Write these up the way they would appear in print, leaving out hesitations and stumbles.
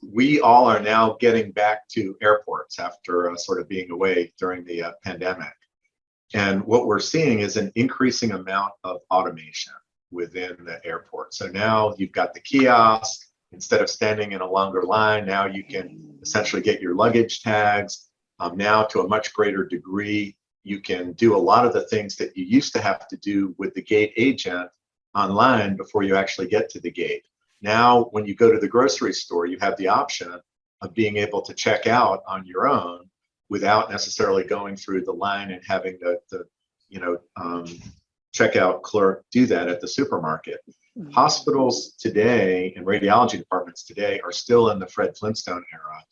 we all are now getting back to airports after sort of being away during the pandemic. And what we're seeing is an increasing amount of automation within the airport. So now you've got the kiosk. Instead of standing in a longer line, now you can essentially get your luggage tags. Now, to a much greater degree, you can do a lot of the things that you used to have to do with the gate agent online before you actually get to the gate. Now, when you go to the grocery store, you have the option of being able to check out on your own without necessarily going through the line and having the checkout clerk do that at the supermarket. Hospitals today and radiology departments today are still in the Fred Flintstone era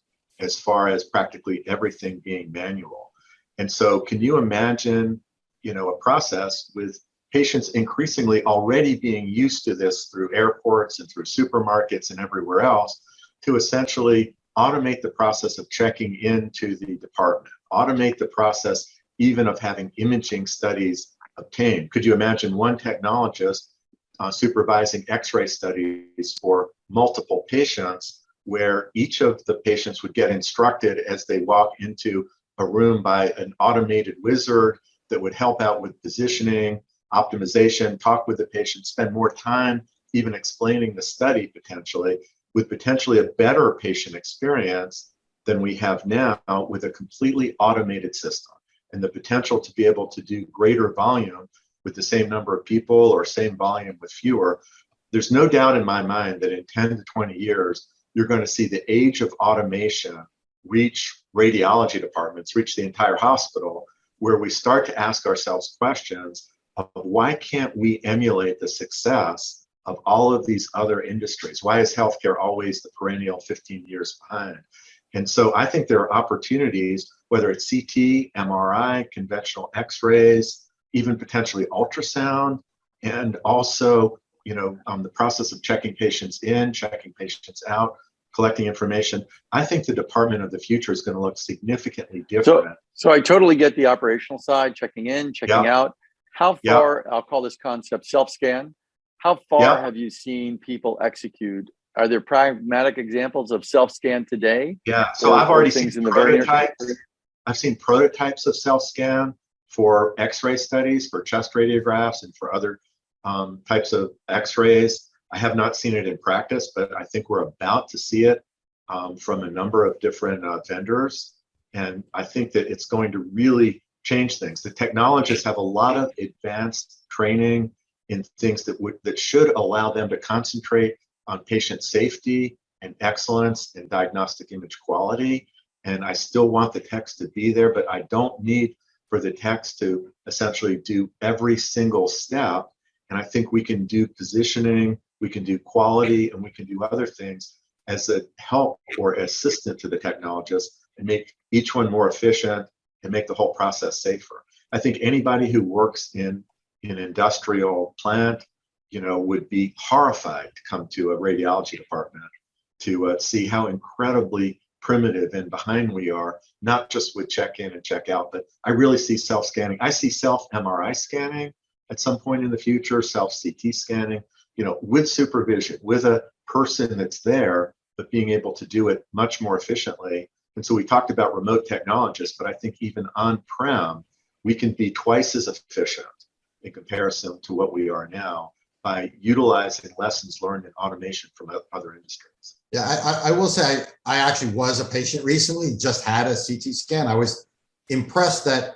as far as practically everything being manual. And so can you imagine, a process with patients increasingly already being used to this through airports and through supermarkets and everywhere else, to essentially automate the process of checking into the department, automate the process even of having imaging studies obtained? Could you imagine one technologist supervising X-ray studies for multiple patients, where each of the patients would get instructed as they walk into a room by an automated wizard that would help out with positioning, optimization, talk with the patient, spend more time even explaining the study potentially, with potentially a better patient experience than we have now with a completely automated system, and the potential to be able to do greater volume with the same number of people or same volume with fewer. There's no doubt in my mind that in 10 to 20 years, you're going to see the age of automation reach radiology departments, reach the entire hospital, where we start to ask ourselves questions of why can't we emulate the success of all of these other industries? Why is healthcare always the perennial 15 years behind? And so I think there are opportunities, whether it's CT, MRI, conventional X-rays, even potentially ultrasound, and also, the process of checking patients in, checking patients out, collecting information. I think the department of the future is going to look significantly different. So I totally get the operational side, checking in, checking out. How far, I'll call this concept self-scan, how far have you seen people execute? Are there pragmatic examples of self-scan today? Yeah, so I've already seen prototypes. I've seen prototypes of self-scan for X-ray studies, for chest radiographs, and for other types of X-rays. I have not seen it in practice, but I think we're about to see it from a number of different vendors. And I think that it's going to really change things. The technologists have a lot of advanced training in things that should allow them to concentrate on patient safety and excellence and diagnostic image quality. And I still want the techs to be there, but I don't need for the techs to essentially do every single step. And I think we can do positioning, we can do quality, and we can do other things as a help or assistant to the technologist, and make each one more efficient and make the whole process safer. I think anybody who works in an industrial plant, would be horrified to come to a radiology department to see how incredibly primitive and behind we are, not just with check in and check out, but I really see self-scanning. I see self-MRI scanning at some point in the future, self-CT scanning, with supervision, with a person that's there, but being able to do it much more efficiently. And so we talked about remote technologists, but I think even on-prem, we can be twice as efficient in comparison to what we are now by utilizing lessons learned in automation from other industries. Yeah, I will say I actually was a patient recently, just had a CT scan. I was impressed that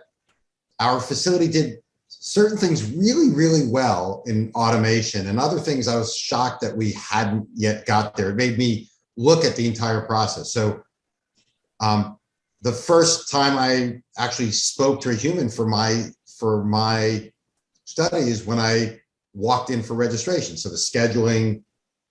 our facility did certain things really, really well in automation, and other things I was shocked that we hadn't yet got there. It made me look at the entire process. So the first time I actually spoke to a human for my studies, when I walked in for registration. So the scheduling,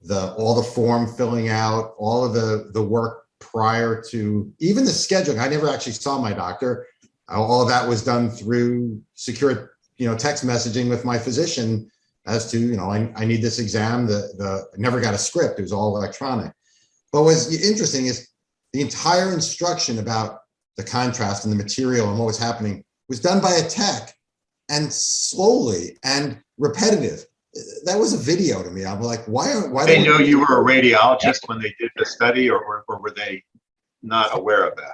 all the form filling out, all of the work prior to even the scheduling. I never actually saw my doctor. All of that was done through secure, text messaging with my physician as to, I need this exam. I never got a script. It was all electronic. But what's interesting is the entire instruction about the contrast and the material and what was happening was done by a tech, and slowly and repetitive. that was a video to me. I'm like, why They don't know you were a radiologist when they did the study, or were they not aware of that?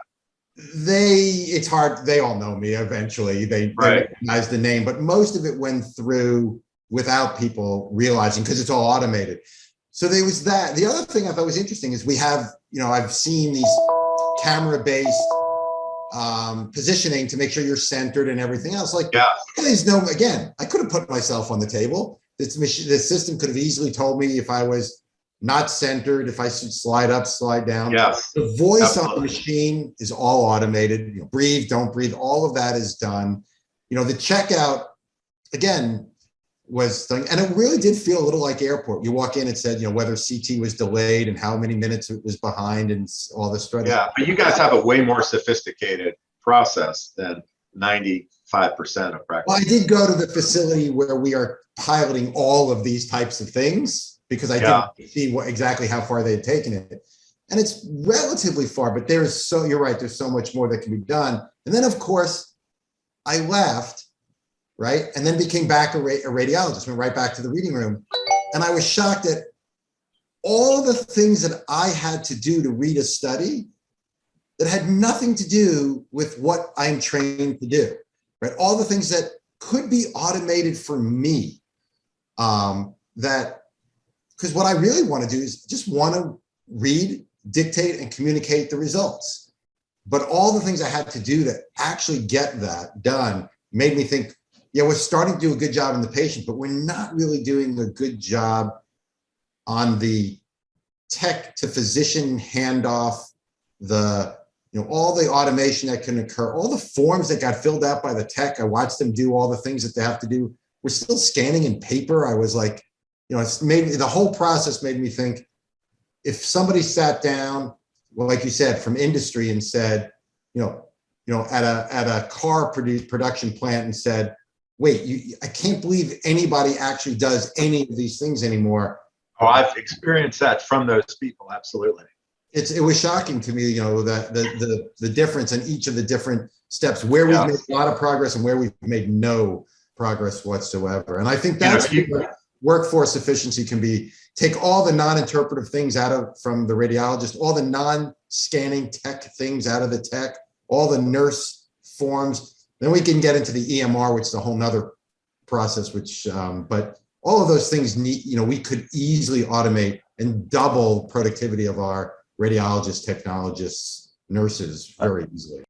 it's hard. They all know me eventually. They Right. recognize the name, but most of it went through without people realizing because it's all automated. So there was that. The other thing I thought was interesting is we have, I've seen these camera-based positioning to make sure you're centered and everything else. Like, Yeah. there's no, again, I could have put myself on the table. This system could have easily told me if I was not centered, if I should slide up, slide down. Yes. The voice Absolutely. on the machine is all automated. Breathe, don't breathe. All of that is done. The checkout, again, was thing, and it really did feel a little like airport. You walk in, it said, whether CT was delayed and how many minutes it was behind and all this stuff. Yeah, but you guys have a way more sophisticated process than 95% of practice. Well, I did go to the facility where we are piloting all of these types of things because I didn't see exactly how far they had taken it. And it's relatively far, but you're right, there's so much more that can be done. And then, of course, I left, right? And then became back a radiologist, went right back to the reading room. And I was shocked at all of the things that I had to do to read a study that had nothing to do with what I'm trained to do, right? All the things that could be automated for me, because what I really want to do is just want to read, dictate, and communicate the results. But all the things I had to do to actually get that done made me think, yeah, we're starting to do a good job in the patient, but we're not really doing a good job on the tech to physician handoff, all the automation that can occur, all the forms that got filled out by the tech. I watched them do all the things that they have to do. We're still scanning in paper. I was like, it's made the whole process made me think, if somebody sat down, well, like you said, from industry and said, at a car production plant and said, wait, I can't believe anybody actually does any of these things anymore. Oh, I've experienced that from those people. Absolutely. It was shocking to me, that the difference in each of the different steps where we've made a lot of progress and where we've made no progress whatsoever. And I think that's workforce efficiency can be. Take all the non-interpretive things from the radiologist, all the non-scanning tech things out of the tech, all the nurse forms. Then we can get into the EMR, which is a whole nother process, but all of those things we could easily automate and double productivity of our radiologists, technologists, nurses very easily.